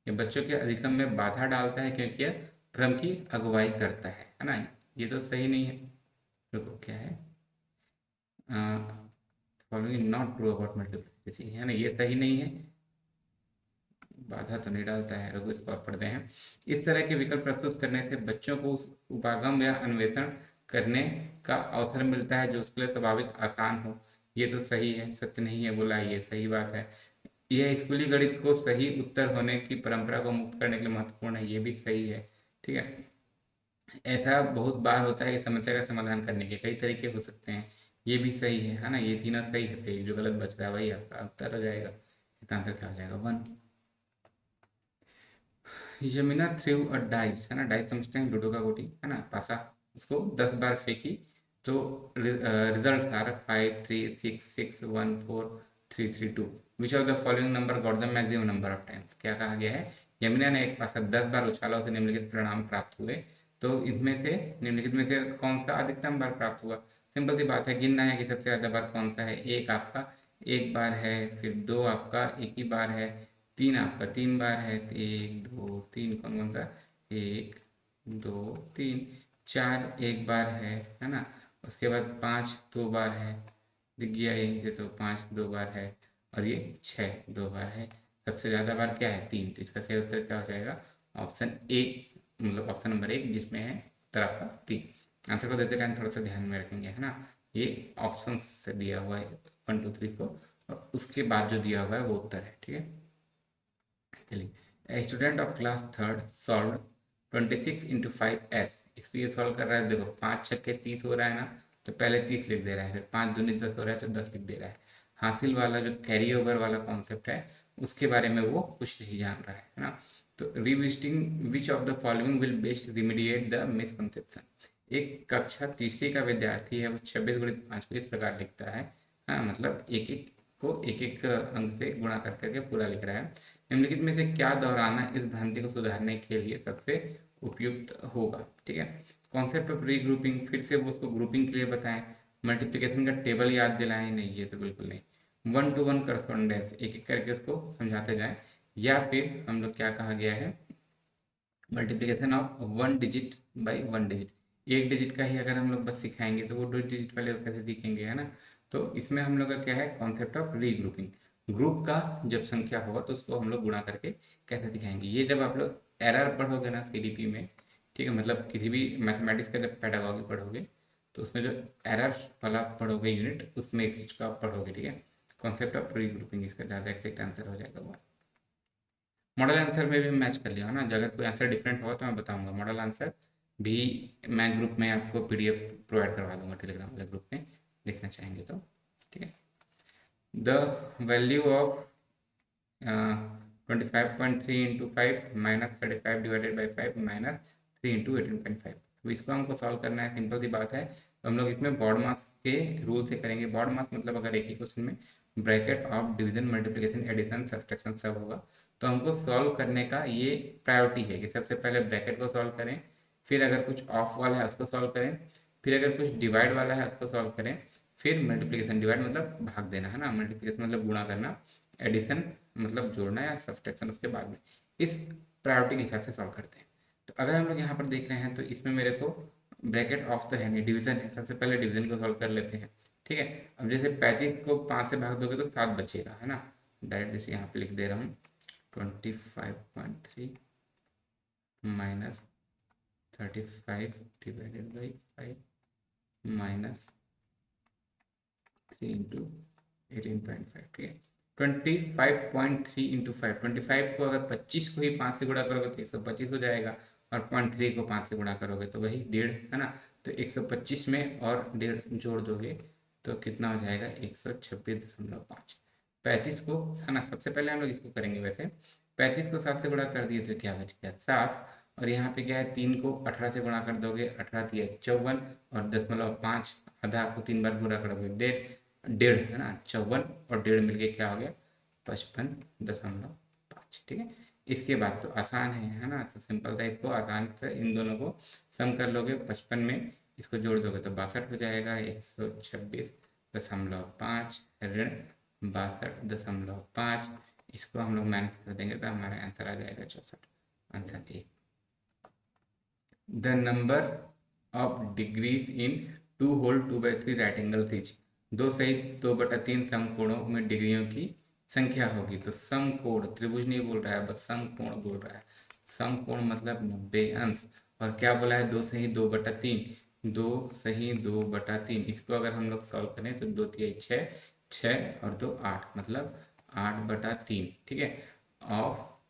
ये बच्चों के अधिगम में बाधा डालता है क्योंकि यह भ्रम की अगुवाई करता है ना, ये तो सही नहीं है। देखो क्या है, following not true about multiplicity, है ना, ये सही नहीं है, बाधा तो नहीं डालता है। रघु इसको आप पढ़ते हैं, इस तरह के विकल्प प्रस्तुत करने से बच्चों को उस उपागम या अन्वेषण करने का अवसर मिलता है जो उसके लिए स्वाभाविक आसान हो, ये तो सही है, सत्य नहीं है बोला, ये सही बात है। यह स्कूली गणित को सही उत्तर होने की परंपरा को मुक्त करने के लिए महत्वपूर्ण है, ये भी सही है, ठीक है। ऐसा बहुत बार होता है कि समस्या का समाधान करने के कई तरीके हो सकते हैं, ये भी सही है ना, ये तीनों सही है, तो जो गलत बच रहा है वही आपका उत्तर हो जाएगा। इसका आंसर क्या हो जाएगा, 1। यमुना थ्रू अ डाइस, है ना, डाइस समझते हैं, लूडो का गोटी, है ना, पासा, उसको 10 बार फेंकी तो रिजल्ट आ रहा 5 3 6 6 1 4 3 3 2। विच of the following number got the maximum number of times, क्या कहा गया है, यमुना ने एक पासा 10 बार उछाला, उसे निम्नलिखित परिणाम प्राप्त हुए, तो इनमें से निम्नलिखित में से कौन सा अधिकतम बार प्राप्त हुआ। सिंपल सी बात है, गिनना है कि सबसे ज़्यादा बार कौन सा है, एक आपका एक बार है, फिर 2 आपका एक ही बार है, 3 आपका 3 बार है, 1 2 3, कौन कौन सा, 1 2 3, 4 एक बार है ना, उसके बाद 5 2 बार है, दिख गया यहीं से, तो 5 2 बार है, और ये 6 2 बार है। सबसे ज़्यादा बार क्या है, 3, तो इसका सही उत्तर क्या हो जाएगा, ऑप्शन ए, मतलब ऑप्शन नंबर 1, जिसमें है उत्तर आपका 3। आंसर को देते टाइम थोड़ा सा ध्यान में रखेंगे, है ना, ये ऑप्शन से दिया हुआ है 1 2 3 4, और उसके बाद जो दिया हुआ है वो उत्तर है, ठीक है। चलिए, student of class third solve 26 into 5s, इसको ये सॉल्व कर रहा है, देखो 5 छक्के 30 हो रहा है ना, तो पहले 30 लिख दे रहा है, फिर 5 दूनी 10 हो रहा है तो 10 लिख दे रहा है। हासिल वाला जो कैरी ओवर वाला कॉन्सेप्ट है उसके बारे में वो कुछ नहीं जान रहा है ना। तो revisiting which of the following will best remediate the misconception, एक कक्षा तीसरी का विद्यार्थी है, वो 26 गुणित 5 को इस प्रकार लिखता है, हाँ, मतलब एक एक को एक एक अंक से गुणा कर करके पूरा लिख रहा है। निम्नलिखित में से क्या दोहराना इस भ्रांति को सुधारने के लिए सबसे उपयुक्त होगा, ठीक है। कॉन्सेप्ट ऑफ रीग्रुपिंग, फिर से वो उसको ग्रुपिंग के लिए बताएं, मल्टीप्लिकेशन का टेबल याद दिलाएं, नहीं ये तो बिल्कुल नहीं। 1-to-1 करस्पॉन्डेंस, एक एक करके उसको समझाते जाएं, या फिर हम लोग क्या कहा गया है, multiplication of 1 digit by 1 digit, एक डिजिट का ही अगर हम लोग बस सिखाएंगे तो वो 2 डिजिट वाले को कैसे सीखेंगे, है ना। तो इसमें हम लोग का क्या है, कॉन्सेप्ट ऑफ रीग्रुपिंग, ग्रुप का जब संख्या होगा तो उसको हम लोग गुणा करके कैसे दिखाएंगे। ये जब आप लोग एरर पढ़ोगे ना सीडीपी में, ठीक है, मतलब किसी भी मैथमेटिक्स का जब पेडागॉजी पढ़ोगे तो उसमें जो एरर वाला पढ़ोगे यूनिट, उसमें इस चीज़ को आप पढ़ोगे, ठीक है। कॉन्सेप्ट ऑफ रीग्रुपिंग, इसका ज़्यादा एक्सैक्ट आंसर हो जाएगा वो। मॉडल आंसर में भी मैच कर लिया ना, अगर कोई आंसर डिफरेंट होगा तो मैं बताऊंगा, मॉडल आंसर भी मैं ग्रुप में आपको पीडीएफ प्रोवाइड करवा दूंगा टेलीग्राम वाले ग्रुप में, देखना चाहेंगे तो, ठीक है। The value of 25.3 into 5 minus 35 divided by 5 minus 3 into 18.5, तो इसको हमको सॉल्व करना है, सिंपल सी बात है। तो हम लोग इसमें बॉड मास के रूल से करेंगे। बॉड मास मतलब अगर एक ही क्वेश्चन में bracket of division multiplication addition subtraction सब होगा, तो हमको सॉल्व करने का ये प्रायोरिटी है कि सबसे पहले ब्रैकेट को सॉल्व करें, फिर अगर कुछ ऑफ वाला है उसको सॉल्व करें, फिर अगर कुछ डिवाइड वाला है उसको सॉल्व करें, फिर मल्टीप्लिकेशन, डिवाइड मतलब भाग देना है ना, मल्टीप्लिकेशन मतलब गुणा करना, एडिशन मतलब जोड़ना या सब्सट्रैक्शन उसके बाद में। इस प्रायोरिटी के हिसाब से सॉल्व करते हैं। तो अगर हम लोग यहाँ पर देख रहे हैं तो इसमें मेरे को ब्रैकेट ऑफ तो है नहीं, डिवीजन है, सबसे पहले डिवीजन को सॉल्व कर लेते हैं। ठीक है, अब जैसे 35 को 5 से भाग दोगे तो 7 बचेगा, है ना। डायरेक्ट जैसे यहाँ पे लिख दे रहा हूँ 25.3 minus 35 divided by 5 minus 3 into 18.5। ठीक है, 25.3 इंटू 5, 25 को अगर 25 को ही 5 से गुणा करोगे तो 125 हो जाएगा, और 0.3 को 5 से गुणा करोगे तो वही 1.5, है ना। तो 125 में और 1.5 जोड़ दोगे तो कितना हो जाएगा 126.5। 35 को, है ना, सबसे पहले हम लोग इसको करेंगे। वैसे 35 को 7 से गुणा कर दिए तो क्या बच गया 7, और यहाँ पे क्या है 3 को 18 से गुणा कर दोगे, 18 दिया 54, और 0.5 आधा को 3 बार गुणा करोगे 1.5, है ना, 54 और 1.5 मिलके क्या हो गया 55.5। ठीक है, इसके बाद तो आसान है ना, तो सिंपल था, इसको आसान से इन दोनों को सम कर लोगे, 55 में इसको जोड़ दोगे तो 62 हो जाएगा, 126.5 ऋण 62.5, इसको हम लोग माइनस कर देंगे तो हमारा आंसर आ जाएगा 64, answer A. The number of degrees in 2 whole 2/3 right angle these, 2 सहित 2/3 समकोणों में डिग्रियों की संख्या होगी। तो समकोण, त्रिभुज नहीं बोल रहा है, बस समकोण बोल रहा है। समकोण मतलब 90 अंश, और क्या बोला है 2 सही 2/3, 2 सही 2/3, इसको अगर हम लोग सॉल्व करें तो 2 तिया 6, 6 और 2 8, मतलब 8/3। ठीक है, ऑफ,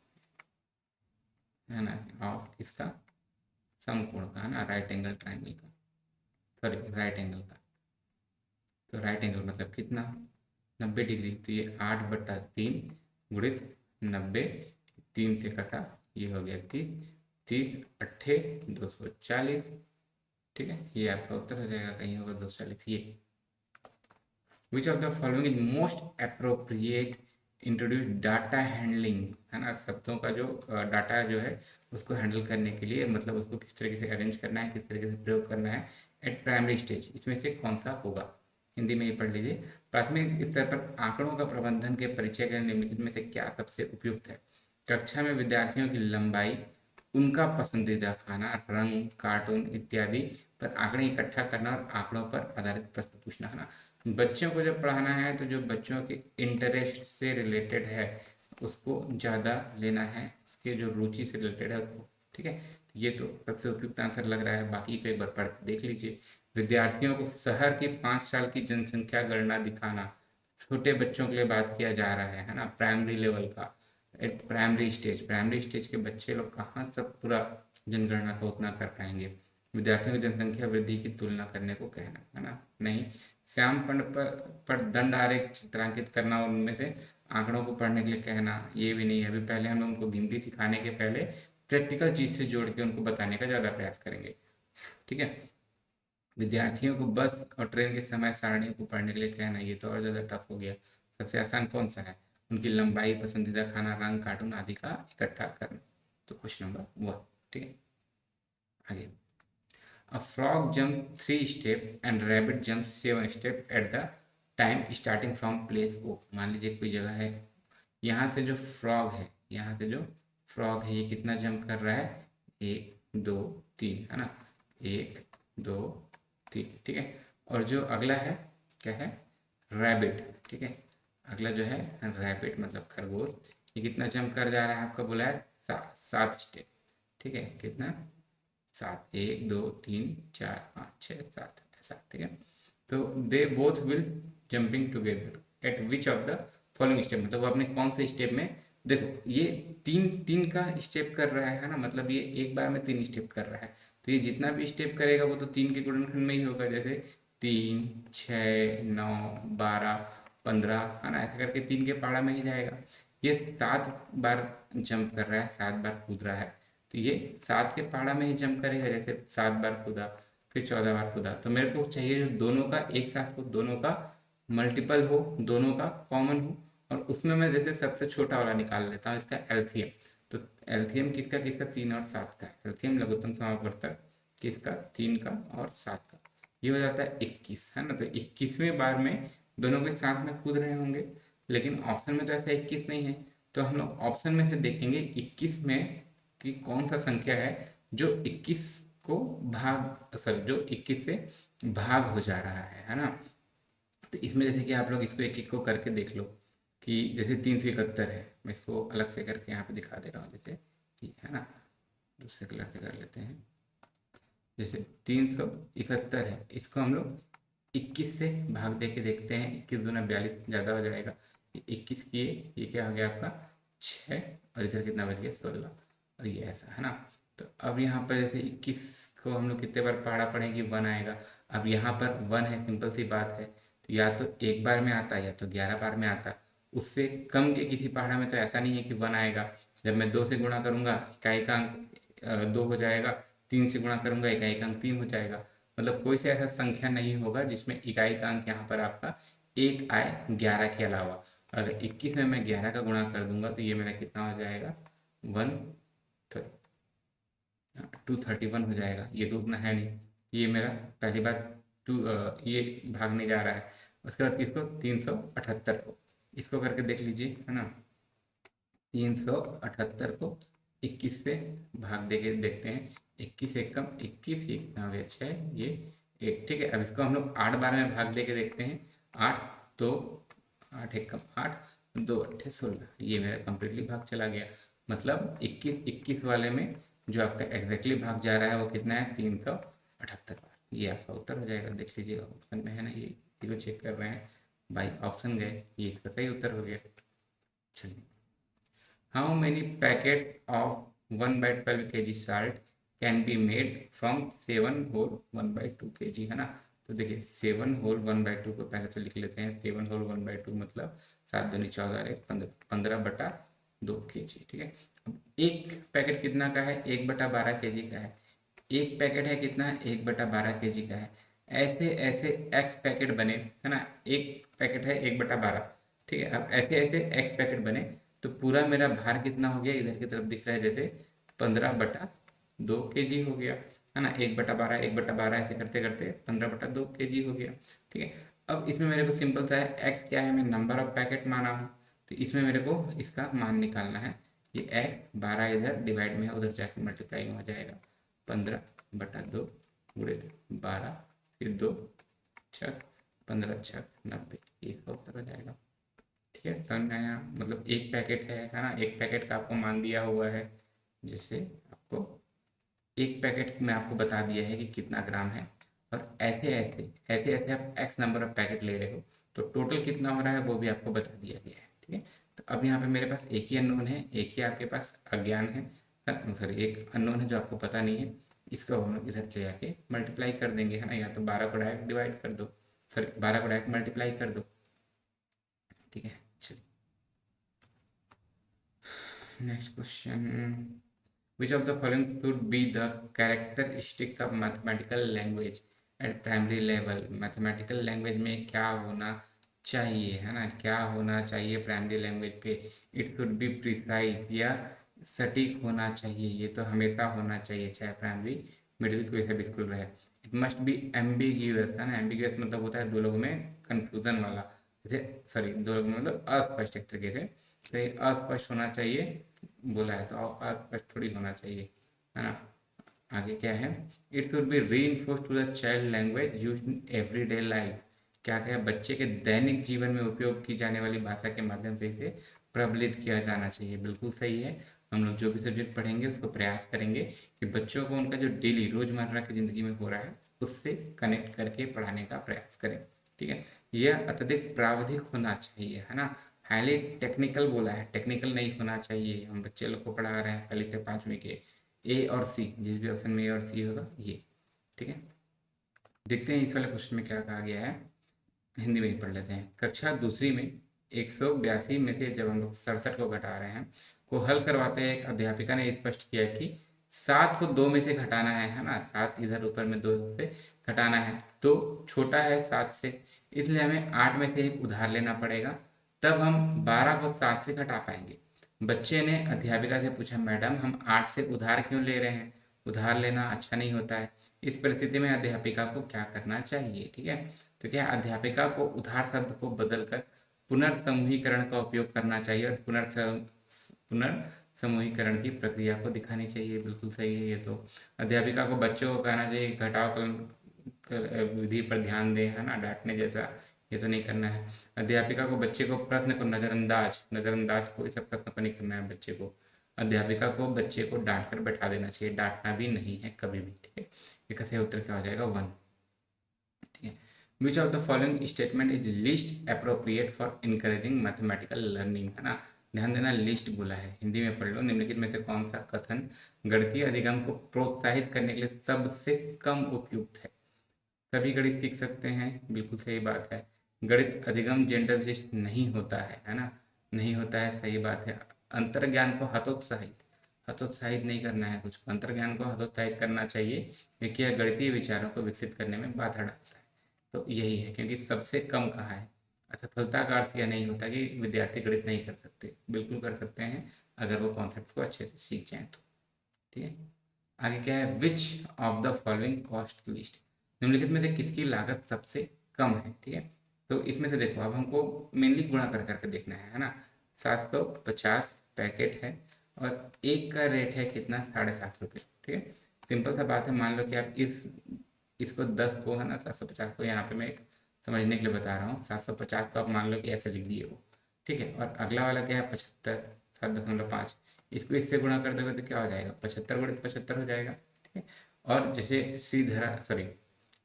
है ना, ऑफ किसका, समकोण का, है ना, राइट एंगल ट्राइंगल का, सॉरी राइट एंगल का। तो राइट एंगल मतलब कितना 90 डिग्री, तो ये 8/3 गुणित 90, 3 से कटा, ये हो गया 30, 30 अट्ठे 240। ठीक है, ये आपका उत्तर हो जाएगा, कहीं होगा 240 ये। विच of the following is most appropriate introduce data handling, है ना, शब्दों का जो डाटा जो है उसको हैंडल करने के लिए, मतलब उसको किस तरीके से अरेंज करना है, किस तरीके से प्रयोग करना है एट प्राइमरी स्टेज, इसमें से कौन सा होगा। हिंदी में ही पढ़ लीजिए। प्राथमिक स्तर पर आंकड़ों का प्रबंधन के परिचय के निम्नलिखित में से क्या सबसे उपयुक्त है। कक्षा में विद्यार्थियों की लंबाई, उनका पसंदीदा खाना, रंग, कार्टून इत्यादि पर आंकड़े इकट्ठा करना और आंकड़ों पर आधारित प्रश्न पूछना, है ना। बच्चों को जब पढ़ाना है तो जो बच्चों के इंटरेस्ट से रिलेटेड है उसको ज़्यादा लेना है, उसके जो रुचि से रिलेटेड है उसको। ठीक है, ये तो सबसे उपयुक्त आंसर लग रहा है, बाकी को एक बार पढ़ देख लीजिए। विद्यार्थियों को शहर की 5 साल की जनसंख्या गणना दिखाना, छोटे बच्चों के लिए बात किया जा रहा है ना, प्राइमरी लेवल का, प्राइमरी स्टेज, प्राइमरी स्टेज के बच्चे लोग कहाँ सब पूरा जनगणना को उतना कर पाएंगे। विद्यार्थियों की जनसंख्या वृद्धि की तुलना करने को कहना, है ना, नहीं। श्याम पंड पर दंड आरेख चित्रांकित करना और उनमें से आंकड़ों को पढ़ने के लिए कहना, ये भी नहीं है। अभी पहले हम लोग उनको गिनती सिखाने के पहले प्रैक्टिकल चीज़ से जोड़ के उनको बताने का ज़्यादा प्रयास करेंगे। ठीक है, विद्यार्थियों को बस और ट्रेन के समय सारणी को पढ़ने के लिए कहना, ये तो और ज़्यादा टफ हो गया। सबसे आसान कौन सा है, उनकी लंबाई, पसंदीदा खाना, रंग, कार्टून आदि का इकट्ठा करना। तो क्वेश्चन नंबर 1। ठीक है, आगे। A frog jump 3 step and rabbit jump 7 step at the time starting from place O। मान लीजिए कोई जगह है, यहाँ से जो फ्रॉग है, यहाँ से जो फ्रॉग है ये कितना जंप कर रहा है, 1 2 3, है ना, 1 2 3। ठीक है, और जो अगला है क्या है, रैबिट। ठीक है, अगला जो है रैबिट मतलब खरगोश, ये कितना जंप कर जा रहा है, आपका बोला है 7 स्टेप। ठीक है, कितना 7, 1 2 3 4 5 6 7 ऐसा। ठीक है, तो they both will jumping together at which of the following step, मतलब वो अपने कौन से स्टेप में, देखो ये तीन तीन का स्टेप कर रहा है ना, मतलब ये एक बार में 3 स्टेप कर रहा है, तो ये जितना भी स्टेप करेगा वो तो 3 के गुणनखंड में ही होगा, जैसे 3 6 9 12 15, है ना, ऐसा करके 3 के पहाड़ा में ही जाएगा। ये 7 बार जंप कर रहा है, 7 बार कूद रहा है, तो ये 7 के पहाड़ा में ही जंप करेगा, जैसे 7 बार कूदा, फिर 14 बार कूदा। तो मेरे को चाहिए जो दोनों का एक साथ हो, दोनों का मल्टीपल हो, दोनों का कॉमन हो, और उसमें मैं जैसे सबसे छोटा वाला निकाल लेता हूँ, इसका एलसीएम। तो एलसीएम किसका किसका, 3 और 7 का। एलसीएम लघुत्तम समापवर्तक किसका, 3 का और 7 का। ये हो जाता है 21, है ना। तो 21वें बार में दोनों के साथ में कूद रहे होंगे, लेकिन ऑप्शन में तो ऐसा 21 नहीं है। तो हम लोग ऑप्शन में से देखेंगे 21 में कि कौन सा संख्या है जो 21 को भाग, सॉरी, जो 21 से भाग हो जा रहा है ना। तो इसमें जैसे कि आप लोग इसको एक एक को करके देख लो कि जैसे 371 है, मैं इसको अलग से करके यहाँ पे दिखा दे रहा हूँ, जैसे कि, है ना, दूसरे कलर से कर लेते हैं। जैसे 371 है, इसको हम लोग 21 से भाग दे के देखते हैं। 21 दूना 42 ज़्यादा हो जाएगा, 21 किए, ये क्या हो गया आपका 6, और इधर कितना बच गया 16, और ये ऐसा, है ना। तो अब यहाँ पर जैसे 21 को हम लोग कितने बार पहाड़ा पढ़ेंगे, 1 आएगा। अब यहाँ पर 1 है, सिंपल सी बात है, तो या तो एक बार में आता है या तो 11 बार में आता है। उससे कम के किसी पहाड़ा में तो ऐसा नहीं है कि 1 आएगा। जब मैं 2 से गुणा करूँगा, इकाई का अंक 2 हो जाएगा, 3 से गुणा करूंगा, इकाई का अंक 3 हो जाएगा। मतलब कोई से ऐसा संख्या नहीं होगा जिसमें इकाई का अंक यहाँ पर आपका 1 आए 11 के अलावा। और अगर 21 में मैं 11 का गुणा कर दूंगा तो ये मेरा कितना हो जाएगा, 231 हो जाएगा। ये तो उतना है नहीं, ये मेरा पहली बात टू, ये भाग नहीं जा रहा है। उसके बाद किसको, 378 को, इसको करके देख लीजिए, है ना। 378 को 21 से भाग दे के देखते हैं। 21 एक कम 21, ये कितना हो गया 6, ये 1, ठीक है। अब इसको हम लोग 8 बार में भाग दे के देखते हैं। 8 तो 8 एक कम 8, 2 8 16, ये मेरा कंप्लीटली भाग चला गया। मतलब 21 वाले में जो आपका एग्जैक्टली भाग जा रहा है वो कितना है, 378 बार। ये आपका उत्तर हो जाएगा। देख लीजिएगा ऑप्शन में है ना, ये इसी को चेक कर रहे हैं भाई, ऑप्शन गए, ये इसका सही उत्तर हो गया। चलिए, how many packets of 1 by 12 kg salt can be made from 7 whole 1 by 2 kg, है ना। तो देखिए 7 whole 1 by 2 को पहले तो लिख लेते हैं। 7 whole 1 by 2 मतलब 7 दूनी 14, 15/2 kg, ठीक है। अब एक पैकेट कितना का है, 1/12 kg का है। एक पैकेट है कितना, 1/12 kg का है। ऐसे ऐसे एक्स पैकेट बने, है ना। एक पैकेट है 1/12, ठीक है। अब ऐसे ऐसे एक्स पैकेट बने तो पूरा मेरा भार कितना हो गया, इधर की तरफ दिख रहा है जैसे 15/2 kg हो गया, है ना। 1/12 1/12 ऐसे करते करते 15/2 kg हो गया, ठीक है। अब इसमें मेरे को सिंपल सा है, एक्स क्या है, मैं नंबर ऑफ पैकेट माना हूँ, तो इसमें मेरे को इसका मान निकालना है। ये एक्स 12 इधर डिवाइड में है, उधर जाके मल्टीप्लाई में हो जाएगा। 15/2 गुणे 12, फिर 2 छक 15 छक 90, ये इसका उत्तर हो जाएगा। ठीक है, समझ में आया। मतलब एक पैकेट है ना, एक पैकेट का आपको मान दिया हुआ है। जैसे आपको एक पैकेट में आपको बता दिया है कि कितना ग्राम है, और ऐसे ऐसे ऐसे ऐसे आप एक्स नंबर ऑफ पैकेट ले रहे हो तो टोटल कितना हो रहा है वो भी आपको बता दिया गया है, ठीक है। तो अब यहाँ पे मेरे पास एक ही अननोन है, एक ही आपके पास अज्ञान है, सॉरी एक अननोन है जो आपको पता नहीं है। इसको हम लोग इधर ले जाके मल्टीप्लाई कर देंगे, है ना। या तो 12 को डायरेक्ट डिवाइड कर दो, सॉरी 12 को डायरेक्ट मल्टीप्लाई कर दो, ठीक है। चलिए next question, which of the following should be the characteristics of mathematical language at primary level। Mathematical language में क्या होना चाहिए, है ना, क्या होना चाहिए प्राइमरी लैंग्वेज पे। इट शुड बी प्रिसाइज या सटीक होना चाहिए, ये तो हमेशा होना चाहिए, चाहे प्राइमरी मिडिल कोई सा भी स्कूल रहे। इट मस्ट बी एम्बिग्यूअस, है ना। एम्बिग्यूअस मतलब होता है दो लोगों में कन्फ्यूजन वाला, जैसे सॉरी दो लोगों में मतलब अस्पष्ट एक तरीके से, तो ये अस्पष्ट होना चाहिए बोला है, तो अस्पष्ट थोड़ी होना चाहिए, है ना। आगे क्या है, it should be reinforced to the child language used in everyday life. क्या क्या बच्चे के दैनिक जीवन में उपयोग की जाने वाली भाषा के माध्यम से इसे प्रबलित किया जाना चाहिए। बिल्कुल सही है। हम लोग जो भी सब्जेक्ट पढ़ेंगे उसको प्रयास करेंगे कि बच्चों को उनका जो डेली रोजमर्रा की ज़िंदगी में हो रहा है उससे कनेक्ट करके पढ़ाने का प्रयास करें, ठीक है। यह अत्यधिक प्रावधिक होना चाहिए, है ना। हाईली टेक्निकल बोला है, टेक्निकल नहीं होना चाहिए। हम बच्चे लोग को पढ़ा रहे हैं पहली से 5वीं के, ए और सी, जिस भी ऑप्शन में ए और सी होगा ये, ठीक है। देखते हैं इस वाले क्वेश्चन में क्या कहा गया है, हिंदी में ही पढ़ लेते हैं। कक्षा दूसरी में 182 में से जब हम लोग 67 को घटा रहे हैं को हल करवाते हैं, एक अध्यापिका ने स्पष्ट किया कि 7 को 2 में से घटाना है ना। 7 इधर ऊपर में 2 से घटाना है तो छोटा है 7 से, इसलिए हमें 8 में से एक उधार लेना पड़ेगा, तब हम 12 को 7 से घटा पाएंगे। बच्चे ने अध्यापिका से पूछा, मैडम हम 8 से उधार क्यों ले रहे हैं। उधार लेना अच्छा नहीं होता है। इस परिस्थिति में अध्यापिका को क्या करना चाहिए, ठीक है। तो क्या अध्यापिका को उधार शब्द को बदलकर पुनर्समूहीकरण का उपयोग करना चाहिए और पुनर्समूहीकरण की प्रक्रिया को दिखानी चाहिए। बिल्कुल सही है ये तो। अध्यापिका को बच्चों को कहना चाहिए घटाव विधि पर ध्यान दें, है ना, डांटने जैसा ये तो नहीं करना है। अध्यापिका को बच्चे को प्रश्न को नज़रअंदाज को इस प्रश्न को नहीं करना है बच्चे को। अध्यापिका को बच्चे को डांट कर बैठा देना चाहिए, डांटना भी नहीं है कभी भी, ठीक है। इसका सही उत्तर क्या हो जाएगा, 1, ठीक है। Which of the following statement is least appropriate for encouraging mathematical learning, है ना। ध्यान देना, लिस्ट बोला है, हिंदी में पढ़ लो। निम्नलिखित में से कौन सा कथन गणितीय अधिगम को प्रोत्साहित करने के लिए सबसे कम उपयुक्त है। सभी गणित सीख सकते हैं, बिल्कुल सही बात है। गणित अधिगम जेंडर विशिष्ट नहीं होता है ना, नहीं होता है, सही बात है। अंतर्ज्ञान को हतोत्साहित नहीं करना है कुछ को, अंतर्ज्ञान को हतोत्साहित करना चाहिए, क्योंकि यह गणितीय विचारों को विकसित करने में बाधा डालता है। तो यही है, क्योंकि सबसे कम कहा है। असफलता का अर्थ यह नहीं होता कि विद्यार्थी गणित नहीं कर सकते, बिल्कुल कर सकते हैं अगर वो कॉन्सेप्ट को अच्छे से सीख जाएं तो, ठीक है। आगे क्या है, which of the following cost list, निम्नलिखित में से किसकी लागत सबसे कम है, ठीक है। तो इसमें से देखो, अब हमको मेनली गुणा कर करके देखना है ना। 750 पैकेट है और एक का रेट है कितना, 7.5 रुपये, ठीक है। सिंपल सा बात है, मान लो कि आप इसको 10 को, है ना, 750 को, यहाँ पे मैं एक समझने के लिए बता रहा हूँ, 750 को आप मान लो कि ऐसे लिख दिए वो, ठीक है। और अगला वाला क्या है, 75, 7.5, इसको इससे गुणा कर दोगे तो क्या हो जाएगा, 75 गुणित 75 हो जाएगा, ठीक है। और जैसे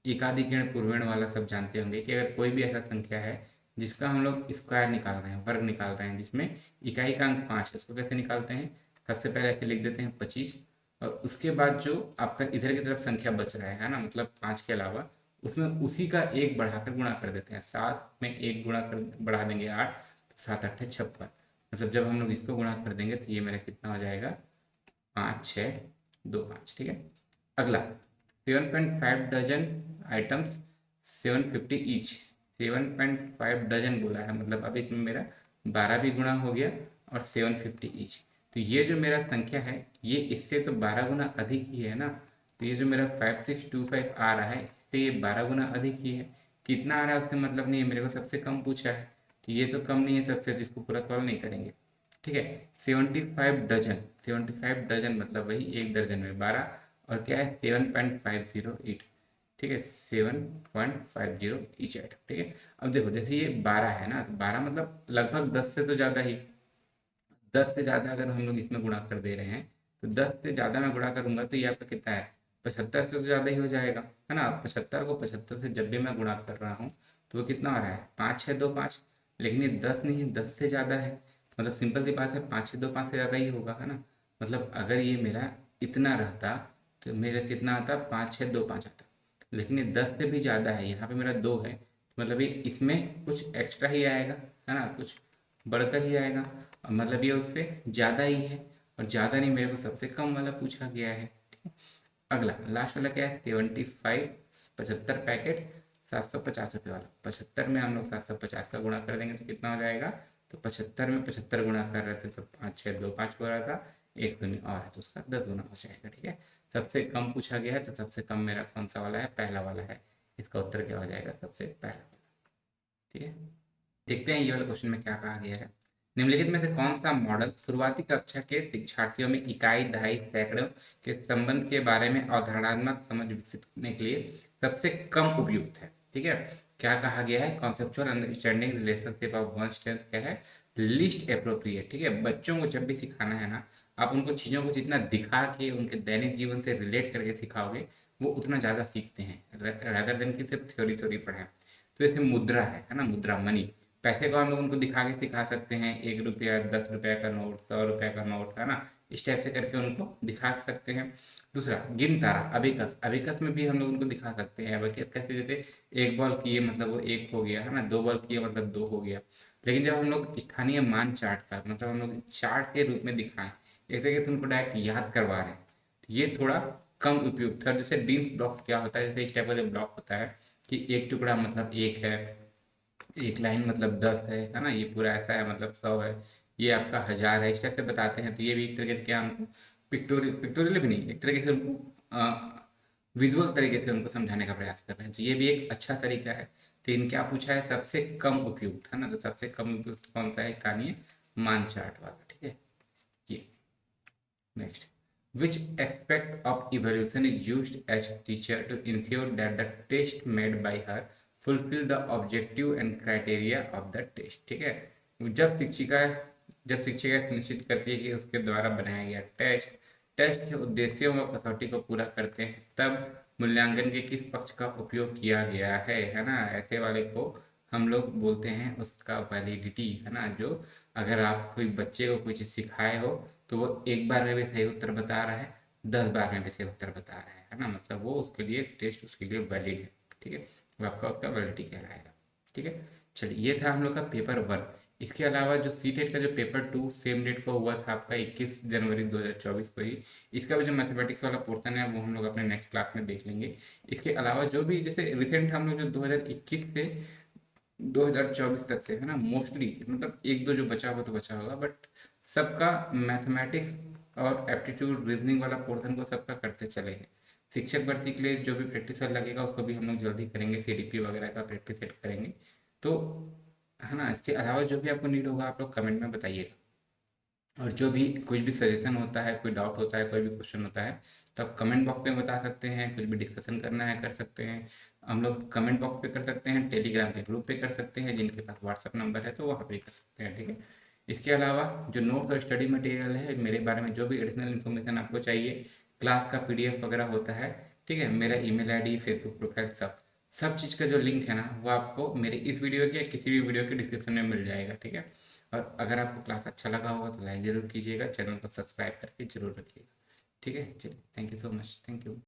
एकाधिकरण पूर्वण वाला सब जानते होंगे कि अगर कोई भी ऐसा संख्या है जिसका हम लोग स्क्वायर निकाल रहे हैं, वर्ग निकाल रहे हैं, जिसमें इकाई का अंक 5 है, उसको कैसे निकालते हैं, सबसे पहले ऐसे लिख देते हैं 25, और उसके बाद जो आपका इधर की तरफ संख्या बच रहा है ना, मतलब 5 के अलावा, उसमें उसी का एक बढ़ाकर गुणा कर देते हैं। 7 में एक गुणा कर बढ़ा देंगे 8, तो 7 8 56, मतलब जब हम लोग इसको गुणा कर देंगे तो ये मेरा कितना हो जाएगा, 5 6 2 5, ठीक है। अगला 7.5 डजन आइटम्स 750 ईच, 7.5 डजन बोला है, मतलब अभी इसमें मेरा 12 भी गुणा हो गया और 750 ईच। तो ये जो मेरा संख्या है ये इससे तो 12 गुना अधिक ही है ना। तो ये जो मेरा 5625 आ रहा है, इससे ये 12 गुना अधिक ही है। कितना आ रहा है उससे मतलब नहीं है, मेरे को सबसे कम पूछा है, तो ये तो कम नहीं है सबसे, तो इसको पूरा सॉल्व नहीं करेंगे, ठीक है। 75 डजन मतलब वही एक दर्जन में 12, और क्या है 7.508, ठीक है, 7.50 ईच आइटम, ठीक है। अब देखो जैसे ये 12 है ना, तो 12 मतलब लगभग 10 से तो ज़्यादा ही, 10 से ज़्यादा अगर हम लोग इसमें गुणा कर दे रहे हैं, तो 10 से ज़्यादा मैं गुणा करूंगा तो ये आपका कितना है, 75 से तो ज़्यादा ही हो जाएगा, है ना। 75 को 75 से जब भी मैं गुणा कर रहा हूँ तो वो कितना आ रहा है, 5 6 2 5, लेकिन ये 10 नहीं है, 10 से ज़्यादा है, मतलब सिंपल सी बात है, 5 6 2 5 से ज़्यादा ही होगा, है ना। मतलब अगर ये मेरा इतना रहता तो मेरा कितना आता, 5 6 2 5 आता, लेकिन ये 10 से भी ज़्यादा है, यहाँ पे मेरा 2 है, मतलब ये इसमें कुछ एक्स्ट्रा ही आएगा, है ना, कुछ बढ़कर ही आएगा, और मतलब ये उससे ज़्यादा ही है, और ज़्यादा नहीं, मेरे को सबसे कम वाला पूछा गया है, ठीक है। अगला लास्ट वाला क्या है, 75 75 पैकेट 750 रुपये वाला, 75 में हम लोग 750 का गुणा कर देंगे तो कितना हो जाएगा, तो 75 में 75 गुणा कर रहे थे तो 5 6 2 5 हो रहा था, एक शून्य और है तो उसका 10 गुना हो जाएगा, ठीक है। सबसे कम पूछा गया है तो सबसे कम मेरा कौन सा वाला है, पहला वाला है, इसका उत्तर क्या हो जाएगा, सबसे पहला वाला, ठीक है। देखते हैं ये वाले क्वेश्चन में क्या कहा गया है। निम्नलिखित में से कौन सा मॉडल शुरुआती कक्षा के शिक्षार्थियों में इकाई दहाई सैकड़ों के संबंध के बारे में अवधारणात्मक समझ विकसित करने के लिए सबसे कम उपयुक्त है, ठीक है। क्या कहा गया है, conceptual understanding relationship of one strength क्या है, लिस्ट अप्रोप्रिएट, ठीक है। बच्चों को जब भी सिखाना है ना, आप उनको चीज़ों को जितना दिखा के उनके दैनिक जीवन से रिलेट करके सिखाओगे वो उतना ज़्यादा सीखते हैं, रादर देन कि सिर्फ थ्योरी थ्योरी पढ़ाएं। तो जैसे मुद्रा है ना, मुद्रा मनी, पैसे को हम लोग उनको दिखा के सिखा सकते हैं, 1 रुपया 10 रुपये का नोट, 100 रुपये का नोट, है ना, इस टाइप से करके उनको दिखा सकते हैं। दूसरा गिन तारा अबिकस, अबिकस में भी हम लोग उनको दिखा सकते हैं, अबिकस कैसे, जैसे एक बॉल किए मतलब वो एक हो गया, है ना, 2 बॉल किए मतलब 2 हो गया। लेकिन जब हम लोग स्थानीय मान चार्ट का मतलब हम लोग चार्ट के रूप में दिखाएं, एक तरीके से उनको डायरेक्ट याद करवा रहे हैं, तो ये थोड़ा कम उपयुक्त है। जैसे डीन्स ब्लॉक्स क्या होता है, जैसे इस टाइप का जो ब्लॉक होता है कि एक टुकड़ा मतलब एक है, एक लाइन मतलब 10 है ना, ये पूरा ऐसा है मतलब 100 है, ये आपका 1000 है, इस टाइप से बताते हैं, तो ये भी एक तरीके से क्या हमको पिक्टोरियल भी नहीं, एक तरीके से उनको विजुअल तरीके से उनको समझाने का प्रयास कर रहे हैं, तो ये भी एक अच्छा तरीका है। तो इनके क्या पूछा है, सबसे कम उपयुक्त, है ना, तो सबसे कम उपयुक्त कौन सा है, स्थानीय मान चार्ट वाला, ठीक है। ये next, which aspect of evaluation is used as teacher to ensure that the test made by her fulfill the objective and criteria of the test, ठीक है। जब शिक्षिका सुनिश्चित करती है कि उसके द्वारा बनाया गया टेस्ट के उद्देश्यों व कसौटी को पूरा करते हैं, तब मूल्यांकन के किस पक्ष का उपयोग किया गया है ना, ऐसे वाले को हम लोग बोलते हैं उसका वैलिडिटी, है ना। जो अगर आप कोई बच्चे को कोई चीज़ सिखाए हो तो वो एक बार में भी सही उत्तर बता रहा है, 10 बार में भी सही उत्तर बता रहा है ना, मतलब वो उसके लिए टेस्ट उसके लिए वैलिड है, ठीक है। वो आपका उसका वैलिडिटी कहलाएगा, ठीक है। चलिए, ये था हम लोग का पेपर 1। इसके अलावा जो सीटेट का जो पेपर 2 सेम डेट को हुआ था आपका 21 जनवरी 2024 को ही, इसका भी जो मैथमेटिक्स वाला पोर्शन है वो हम लोग अपने नेक्स्ट क्लास में देख लेंगे। इसके अलावा जो भी जैसे रिसेंट हम लोग जो 2021 से 2024 तक से, है ना, मोस्टली मतलब एक दो जो बचा हुआ तो बचा होगा, बट सबका मैथमेटिक्स और एप्टीट्यूड रीजनिंग वाला पोर्शन को सबका करते चले हैं। शिक्षक भर्ती के लिए जो भी प्रैक्टिस लगेगा उसको भी हम लोग जल्दी करेंगे, सीडीपी वगैरह का प्रैक्टिस सेट करेंगे, तो है ना। इसके अलावा जो भी आपको नीड होगा आप लोग कमेंट में बताइएगा, और जो भी कोई भी सजेशन होता है, कोई डाउट होता है, कोई भी क्वेश्चन होता है, तो आप कमेंट बॉक्स में बता सकते हैं। कुछ भी डिस्कशन करना है कर सकते हैं, हम लोग कमेंट बॉक्स पे कर सकते हैं, टेलीग्राम के ग्रुप पे कर सकते हैं, जिनके पास व्हाट्सअप नंबर है तो वहाँ पे कर सकते हैं, ठीक है। इसके अलावा जो नोट्स और स्टडी मटेरियल है, मेरे बारे में जो भी एडिशनल इन्फॉर्मेशन आपको चाहिए, क्लास का पीडीएफ वगैरह होता है, ठीक है, मेरा ईमेल आईडी, फेसबुक प्रोफाइल, सब चीज़ का जो लिंक है ना, वो आपको मेरे इस वीडियो के या किसी भी वीडियो के डिस्क्रिप्शन में मिल जाएगा, ठीक है। और अगर आपको क्लास अच्छा लगा होगा तो लाइक ज़रूर कीजिएगा, चैनल को सब्सक्राइब करके जरूर रखिएगा, ठीक है। चलिए, thank you so much, thank you.